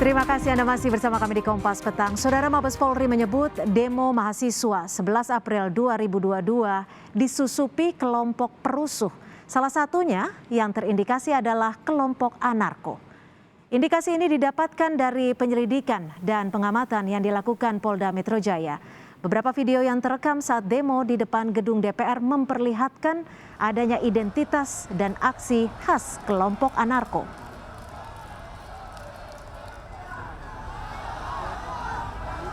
Terima kasih Anda masih bersama kami di Kompas Petang. Saudara Mabes Polri menyebut demo mahasiswa 11 April 2022 disusupi kelompok perusuh. Salah satunya yang terindikasi adalah kelompok anarko. Indikasi ini didapatkan dari penyelidikan dan pengamatan yang dilakukan Polda Metro Jaya. Beberapa video yang terekam saat demo di depan gedung DPR memperlihatkan adanya identitas dan aksi khas kelompok anarko.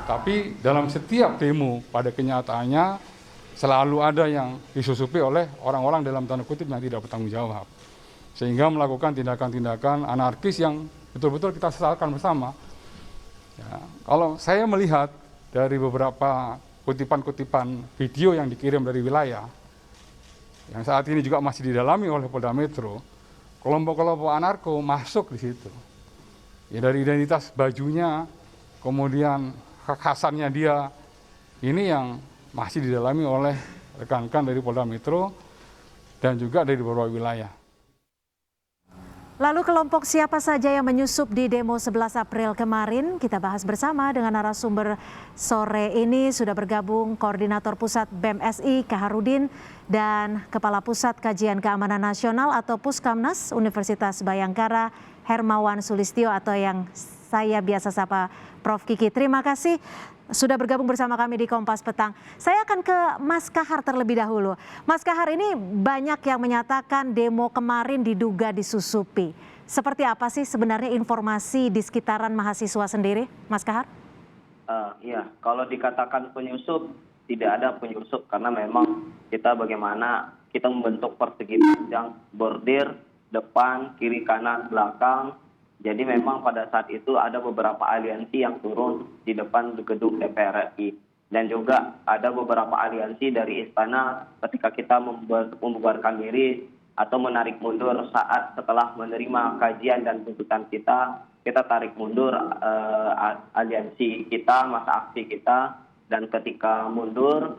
Tapi dalam setiap demo pada kenyataannya selalu ada yang disusupi oleh orang-orang dalam tanda kutip yang tidak bertanggung jawab. Sehingga melakukan tindakan-tindakan anarkis yang betul-betul kita sesalkan bersama. Ya, kalau saya melihat dari beberapa kutipan-kutipan video yang dikirim dari wilayah, yang saat ini juga masih didalami oleh Polda Metro, kelompok-kelompok anarko masuk di situ. Ya, dari identitas bajunya, kemudian kekhasannya dia, ini yang masih didalami oleh rekan-rekan dari Polda Metro dan juga dari beberapa wilayah. Lalu kelompok siapa saja yang menyusup di demo 11 April kemarin? Kita bahas bersama dengan narasumber sore ini. Sudah bergabung Koordinator Pusat BEM-SI Kaharudin dan Kepala Pusat Kajian Keamanan Nasional atau Puskamnas Universitas Bayangkara Hermawan Sulistyo atau yang saya biasa sapa Prof. Kiki. Terima kasih sudah bergabung bersama kami di Kompas Petang. Saya akan ke Mas Kahar terlebih dahulu. Mas Kahar, ini banyak yang menyatakan demo kemarin diduga disusupi. Seperti apa sih sebenarnya informasi di sekitaran mahasiswa sendiri, Mas Kahar? Iya, kalau dikatakan penyusup, tidak ada penyusup karena memang kita bagaimana kita membentuk persegi panjang bordir depan, kiri, kanan, belakang. Jadi memang pada saat itu ada beberapa aliansi yang turun di depan gedung DPR RI. Dan juga ada beberapa aliansi dari istana ketika kita membubarkan diri atau menarik mundur saat setelah menerima kajian dan tuntutan kita tarik mundur aliansi kita, masa aksi kita. Dan ketika mundur,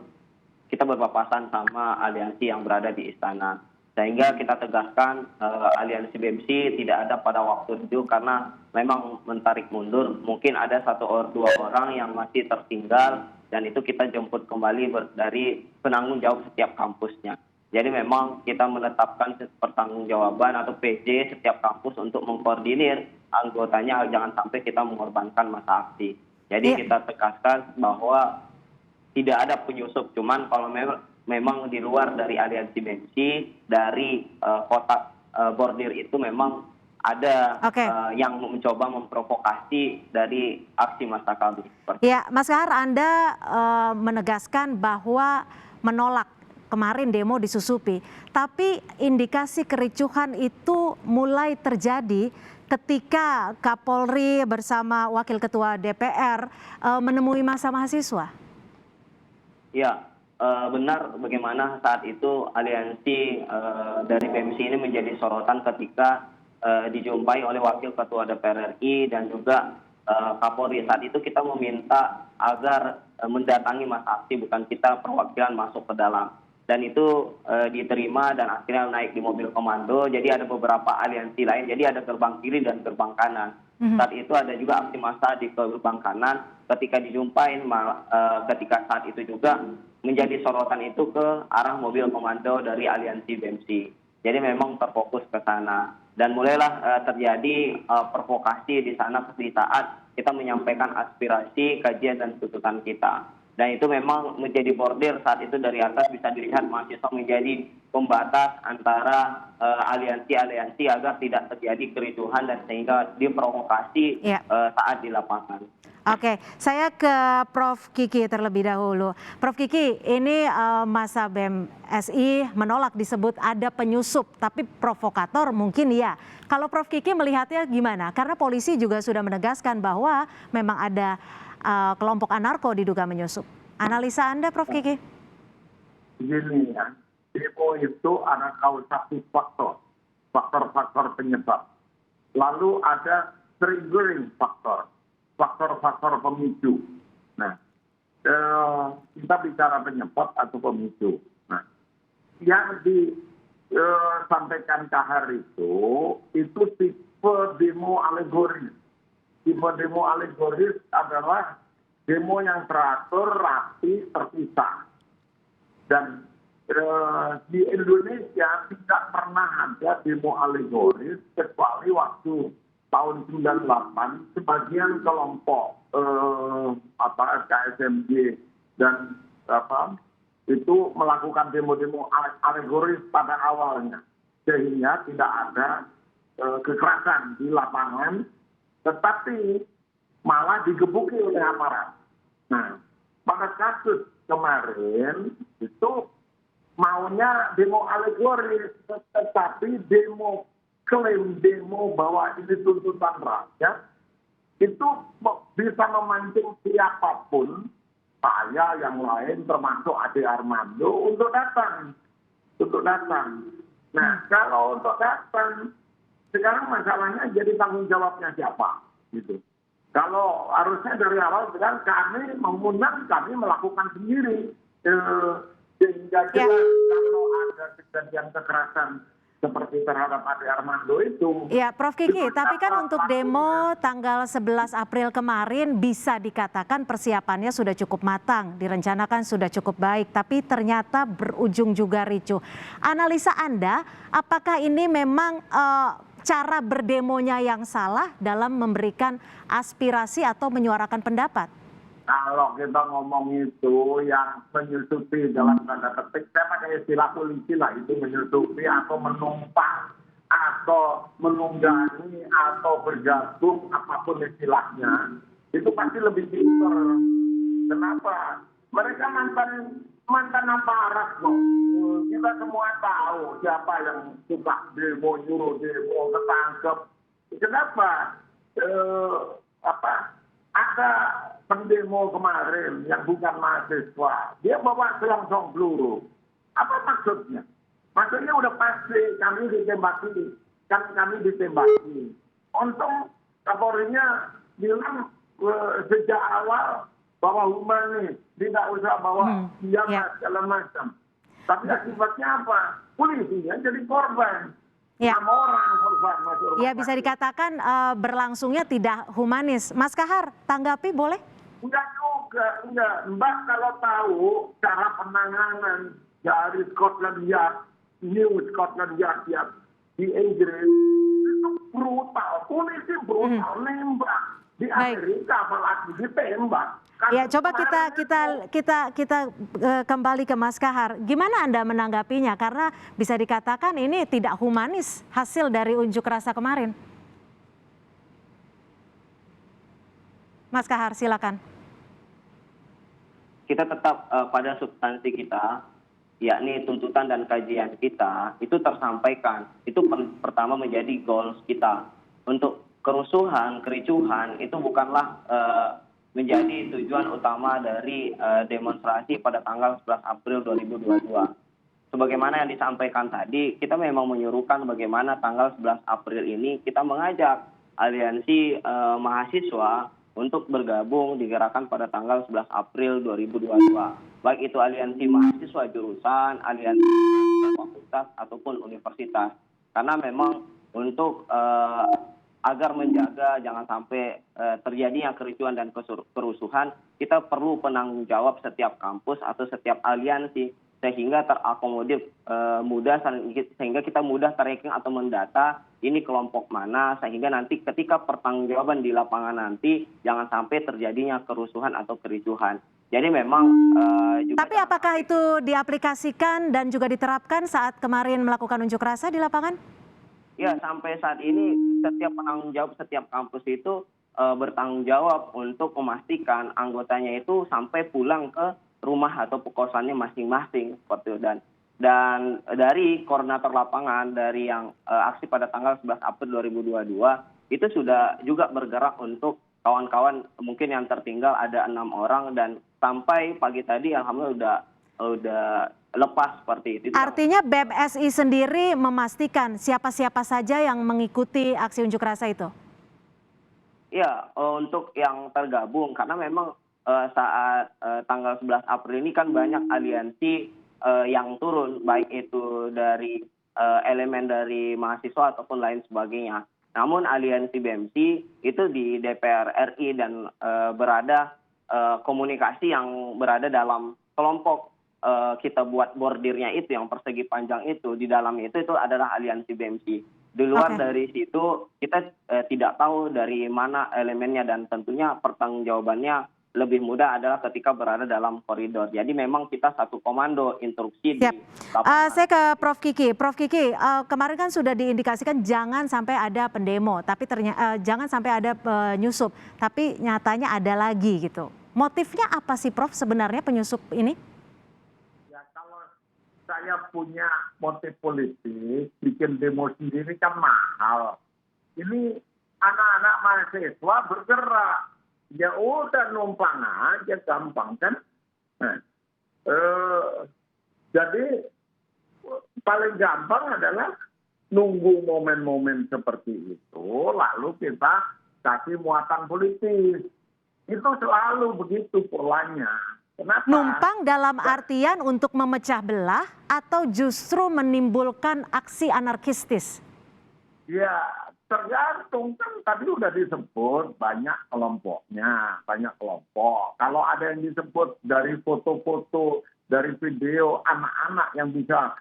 kita berpapasan sama aliansi yang berada di istana. Sehingga kita tegaskan aliansi BEM-SI tidak ada pada waktu itu karena memang mentarik mundur. Mungkin ada dua orang yang masih tertinggal dan itu kita jemput kembali dari penanggung jawab setiap kampusnya. Jadi memang kita menetapkan pertanggungjawaban atau PJ setiap kampus untuk mengkoordinir anggotanya jangan sampai kita mengorbankan masa aksi. Jadi kita tegaskan bahwa tidak ada penyusup, cuman kalau memang di luar dari aliansi BEM-SI, dari kotak bordir itu memang ada yang mencoba memprovokasi dari aksi massa kami. Ya, Mas Kahar, Anda menegaskan bahwa menolak kemarin demo disusupi, tapi indikasi kericuhan itu mulai terjadi ketika Kapolri bersama Wakil Ketua DPR menemui massa mahasiswa. Ya, benar bagaimana saat itu aliansi dari BEM-SI ini menjadi sorotan ketika dijumpai oleh Wakil Ketua DPR RI dan juga Kapolri. Saat itu kita meminta agar mendatangi masa aksi, bukan kita perwakilan masuk ke dalam. Dan itu diterima dan akhirnya naik di mobil komando. Jadi ada beberapa aliansi lain, jadi ada gerbang kiri dan gerbang kanan. Saat itu ada juga aksi massa di gerbang kanan. Ketika dijumpai, ketika saat itu juga menjadi sorotan itu ke arah mobil komando dari aliansi BEM-SI. Jadi memang terfokus ke sana. Dan mulailah terjadi provokasi di sana di saat kita menyampaikan aspirasi, kajian, dan tuntutan kita. Dan itu memang menjadi bordir saat itu dari atas bisa dilihat mahasiswa menjadi pembatas antara aliansi-aliansi agar tidak terjadi kericuhan dan sehingga diprovokasi saat di lapangan. Oke, saya ke Prof. Kiki terlebih dahulu. Prof. Kiki, ini massa BEM-SI menolak disebut ada penyusup, tapi provokator mungkin ya. Kalau Prof. Kiki melihatnya gimana? Karena polisi juga sudah menegaskan bahwa memang ada kelompok anarko diduga menyusup. Analisa Anda, Prof. Kiki? Begini ya, demo itu ada satu faktor penyebab. Lalu ada triggering faktor pemicu. Nah, kita bicara penyebab atau pemicu. Nah, yang disampaikan Kahar itu tipe demo alegori. Tipe demo alegoris adalah demo yang teratur, rapi, terpisah. Dan di Indonesia tidak pernah ada demo alegoris kecuali waktu tahun 98 sebagian kelompok KSMG dan itu melakukan demo-demo alegoris pada awalnya sehingga tidak ada kekerasan di lapangan, tetapi malah digebuki oleh aparat. Nah, pada kasus kemarin itu maunya demo alegoris, tetapi klaim demo bahwa ini tuntutan rakyat, itu bisa memancing siapapun, saya yang lain termasuk Ade Armando untuk datang. Nah, kalau untuk datang, sekarang masalahnya jadi tanggung jawabnya siapa? Gitu. Kalau harusnya dari awal bilang kami mengundang, kami melakukan sendiri. Sehingga jelas kalau ada kejadian kekerasan seperti terhadap Ade Armando itu. Ya, Prof. Kiki, tapi kan untuk demo tanggal 11 April kemarin bisa dikatakan persiapannya sudah cukup matang, direncanakan sudah cukup baik, tapi ternyata berujung juga ricuh. Analisa Anda, apakah ini memang cara berdemonya yang salah dalam memberikan aspirasi atau menyuarakan pendapat? Kalau kita ngomong itu yang menyusupi dalam tanda petik, saya pakai istilah polisi lah, itu menyusupi atau menumpang atau menunggangi atau bergabung apapun istilahnya, itu pasti lebih pintar. Kenapa? Mereka mantan aparat kok. Kita semua tahu siapa yang suka demo, nyuruh demo, ketangkep. Kenapa? Ada pendemo kemarin yang bukan mahasiswa, dia bawa selongsong peluru. Apa maksudnya? Maksudnya udah pasti kami ditembaki, Untung Kapolrinya bilang sejak awal bahwa humanis, tidak usah bawa senjata segala macam. Tapi akibatnya apa? Polisinya jadi korban. Ya. 6 orang korban masuk rumah Ya, bisa sakit. dikatakan berlangsungnya tidak humanis. Mas Kahar, tanggapi boleh? Enggak juga, enggak. Mbak kalau tahu cara penanganan dari Scotland Yard, New Scotland Yard di Inggris, itu brutal. Polisi brutal, nembak. Di Amerika apalagi ditembak. Ya, coba kita kembali ke Mas Kahar. Gimana Anda menanggapinya? Karena bisa dikatakan ini tidak humanis hasil dari unjuk rasa kemarin. Mas Kahar, silakan. Kita tetap pada substansi kita, yakni tuntutan dan kajian kita, itu tersampaikan. Itu pertama menjadi goals kita. Untuk kerusuhan, kericuhan, itu bukanlah menjadi tujuan utama dari demonstrasi pada tanggal 11 April 2022. Sebagaimana yang disampaikan tadi, kita memang menyuruhkan bagaimana tanggal 11 April ini kita mengajak aliansi mahasiswa untuk bergabung di gerakan pada tanggal 11 April 2022. Baik itu aliansi mahasiswa jurusan, aliansi fakultas ataupun universitas. Karena memang untuk agar menjaga jangan sampai terjadinya kericuan dan kerusuhan, kita perlu penanggung jawab setiap kampus atau setiap aliansi sehingga terakomodir sehingga kita mudah tracking atau mendata ini kelompok mana, sehingga nanti ketika pertanggungjawaban di lapangan nanti jangan sampai terjadinya kerusuhan atau kericuhan. Jadi memang juga. Tapi apakah itu diaplikasikan dan juga diterapkan saat kemarin melakukan unjuk rasa di lapangan? Ya, sampai saat ini setiap penanggung jawab setiap kampus itu bertanggung jawab untuk memastikan anggotanya itu sampai pulang ke rumah atau kosannya masing-masing seperti itu. Dan dari koordinator lapangan dari yang aksi pada tanggal 11 April 2022 itu sudah juga bergerak untuk kawan-kawan mungkin yang tertinggal ada 6 orang dan sampai pagi tadi alhamdulillah udah lepas seperti itu. Artinya BMSI sendiri memastikan siapa-siapa saja yang mengikuti aksi unjuk rasa itu? Ya, untuk yang tergabung karena memang saat tanggal 11 April ini kan banyak aliansi yang turun baik itu dari elemen dari mahasiswa ataupun lain sebagainya. Namun aliansi BMC itu di DPR RI dan berada komunikasi yang berada dalam kelompok kita buat bordirnya itu yang persegi panjang itu, di dalamnya itu adalah aliansi BMC. Di luar dari situ kita tidak tahu dari mana elemennya, dan tentunya pertanggungjawabannya lebih mudah adalah ketika berada dalam koridor. Jadi memang kita satu komando instruksi Siap. di lapangan. Saya ke Prof Kiki. Prof Kiki, kemarin kan sudah diindikasikan jangan sampai ada pendemo, tapi ternyata jangan sampai ada penyusup, tapi nyatanya ada lagi gitu. Motifnya apa sih, Prof, sebenarnya penyusup ini? Ya, kalau saya punya motif politik, bikin demo sendiri kan mahal. Ini anak-anak mahasiswa bergerak. Ya udah numpang aja, gampang kan. Nah, jadi paling gampang adalah nunggu momen-momen seperti itu, lalu kita kasih muatan politis. Itu selalu begitu polanya. Kenapa? Numpang dalam artian untuk memecah belah atau justru menimbulkan aksi anarkistis? Ya, tergantung, kan tadi udah disebut banyak kelompoknya, banyak kelompok. Kalau ada yang disebut dari foto-foto, dari video anak-anak yang bisa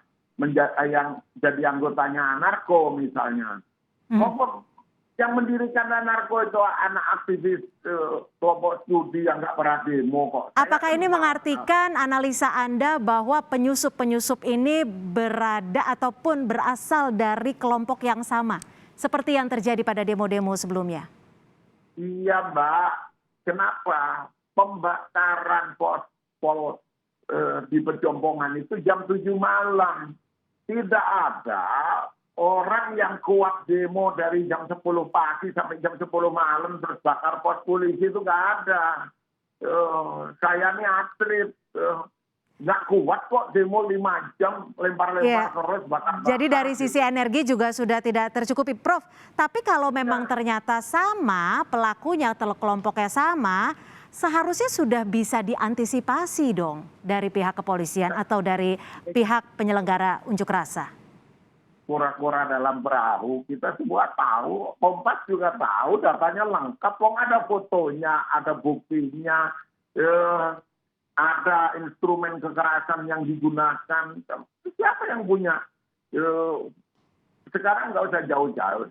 yang jadi anggotanya anarko misalnya. Kelompok yang mendirikan anarko itu anak aktivis kelompok studi yang nggak pernah demo kok. Apakah ini mengartikan analisa Anda bahwa penyusup-penyusup ini berada ataupun berasal dari kelompok yang sama, seperti yang terjadi pada demo-demo sebelumnya? Iya, Mbak. Kenapa? Pembakaran pos di Pejompongan itu jam 7 malam. Tidak ada orang yang kuat demo dari jam 10 pagi sampai jam 10 malam terus bakar pos polisi, itu nggak ada. Saya ini atlet. Nggak kuat kok demo 5 jam lempar-lempar terus bakar. Jadi dari sisi energi juga sudah tidak tercukupi, Prof. Tapi kalau memang ternyata sama pelakunya atau kelompoknya sama, seharusnya sudah bisa diantisipasi dong dari pihak kepolisian atau dari pihak penyelenggara unjuk rasa. Kura-kura dalam perahu, kita semua tahu, Kompas juga tahu, datanya lengkap, wong ada fotonya, ada buktinya, ada instrumen kekerasan yang digunakan. Siapa yang punya? Sekarang nggak usah jauh-jauh.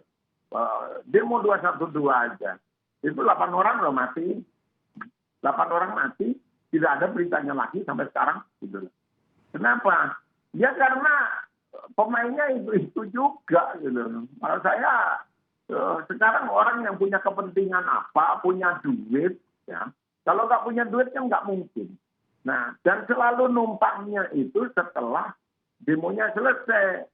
Demo 212 aja. Itu 8 orang loh mati. 8 orang mati, tidak ada beritanya lagi sampai sekarang. Gitu. Kenapa? Ya karena pemainnya itu juga. Gitu. Kalau saya, sekarang orang yang punya kepentingan apa, punya duit, ya. Kalau nggak punya duit kan nggak mungkin. Nah, dan selalu numpangnya itu setelah demonya selesai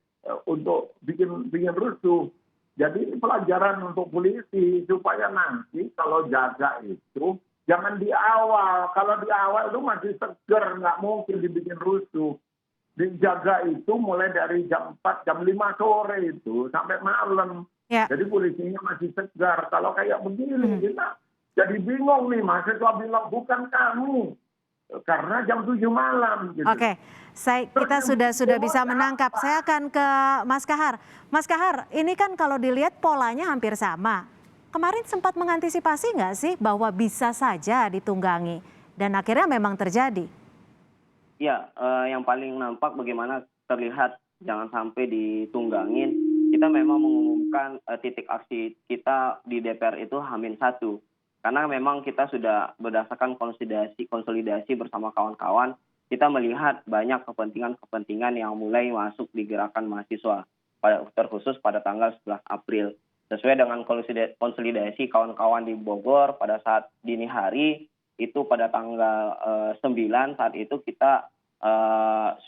untuk bikin rusuh. Jadi ini pelajaran untuk polisi supaya nanti kalau jaga itu jangan di awal. Kalau di awal itu masih seger, nggak mungkin dibikin rusuh. Dijaga itu mulai dari jam 4, jam 5 sore itu sampai malam. Ya. Jadi polisinya masih segar. Kalau kayak begini kita jadi bingung nih, mahasiswa bilang bukan kami. Karena jam 7 malam. Gitu. Oke, kita sudah bisa menangkap. Saya akan ke Mas Kahar. Mas Kahar, ini kan kalau dilihat polanya hampir sama. Kemarin sempat mengantisipasi nggak sih bahwa bisa saja ditunggangi? Dan akhirnya memang terjadi. Ya, yang paling nampak bagaimana terlihat jangan sampai ditunggangin. Kita memang mengumumkan titik aksi kita di DPR itu H-1. Karena memang kita sudah berdasarkan konsolidasi bersama kawan-kawan, kita melihat banyak kepentingan-kepentingan yang mulai masuk di gerakan mahasiswa, terkhusus pada tanggal 11 April. Sesuai dengan konsolidasi kawan-kawan di Bogor pada saat dini hari, itu pada tanggal 9 saat itu kita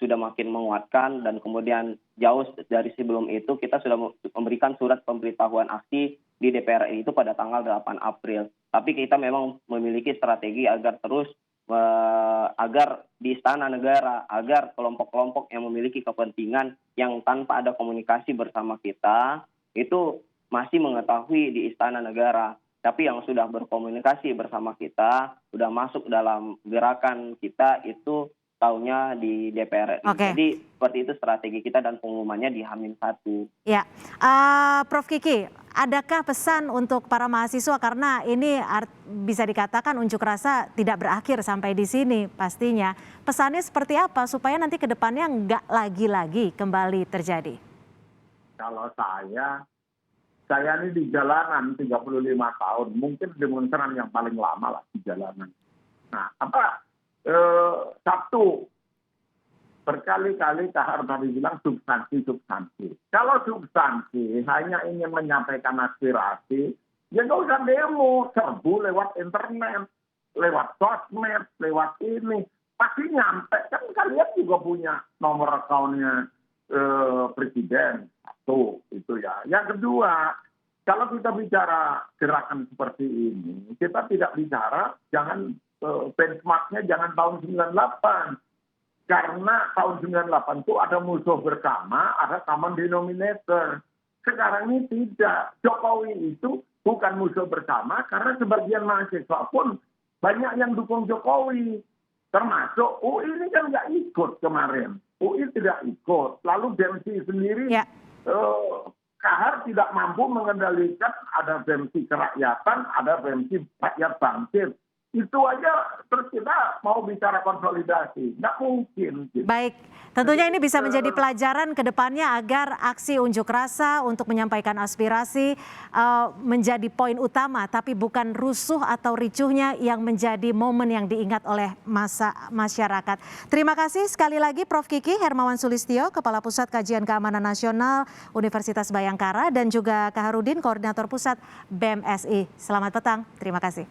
sudah makin menguatkan, dan kemudian jauh dari sebelum itu kita sudah memberikan surat pemberitahuan aksi di DPR itu pada tanggal 8 April. Tapi kita memang memiliki strategi agar terus agar di Istana Negara, agar kelompok-kelompok yang memiliki kepentingan yang tanpa ada komunikasi bersama kita itu masih mengetahui di Istana Negara. Tapi yang sudah berkomunikasi bersama kita, sudah masuk dalam gerakan kita itu tahunya di DPR RI. Oke. Jadi seperti itu strategi kita dan pengumumannya di H-1. Ya, Prof Kiki, adakah pesan untuk para mahasiswa karena ini bisa dikatakan unjuk rasa tidak berakhir sampai di sini pastinya. Pesannya seperti apa supaya nanti ke depannya nggak lagi-lagi kembali terjadi? Kalau saya ini di jalanan 35 tahun, mungkin demonstran yang paling lama lah di jalanan. Nah, satu, berkali-kali Kahar tadi bilang substansi. Kalau substansi hanya ingin menyampaikan aspirasi, ya nggak usah demo, serbu lewat internet, lewat sosmed, lewat ini. Pasti nyampe, kan kalian juga punya nomor akunnya presiden. Satu, itu ya. Yang kedua, kalau kita bicara gerakan seperti ini, kita tidak bicara, benchmarknya jangan tahun 98. Karena tahun 98 itu ada musuh bersama, ada common denominator. Sekarang ini tidak. Jokowi itu bukan musuh bersama karena sebagian mahasiswa pun banyak yang dukung Jokowi. Termasuk UI ini kan nggak ikut kemarin. UI tidak ikut. Lalu BEMSI sendiri, Kahar tidak mampu mengendalikan, ada BEMSI kerakyatan, ada BEMSI rakyat bangkit. Itu aja terus kita mau bicara konsolidasi. Nggak mungkin. Baik, tentunya ini bisa menjadi pelajaran ke depannya agar aksi unjuk rasa untuk menyampaikan aspirasi menjadi poin utama, tapi bukan rusuh atau ricuhnya yang menjadi momen yang diingat oleh masyarakat. Terima kasih sekali lagi Prof Kiki Hermawan Sulistyo, Kepala Pusat Kajian Keamanan Nasional Universitas Bhayangkara, dan juga Kaharudin, Koordinator Pusat BEM SI. Selamat petang, terima kasih.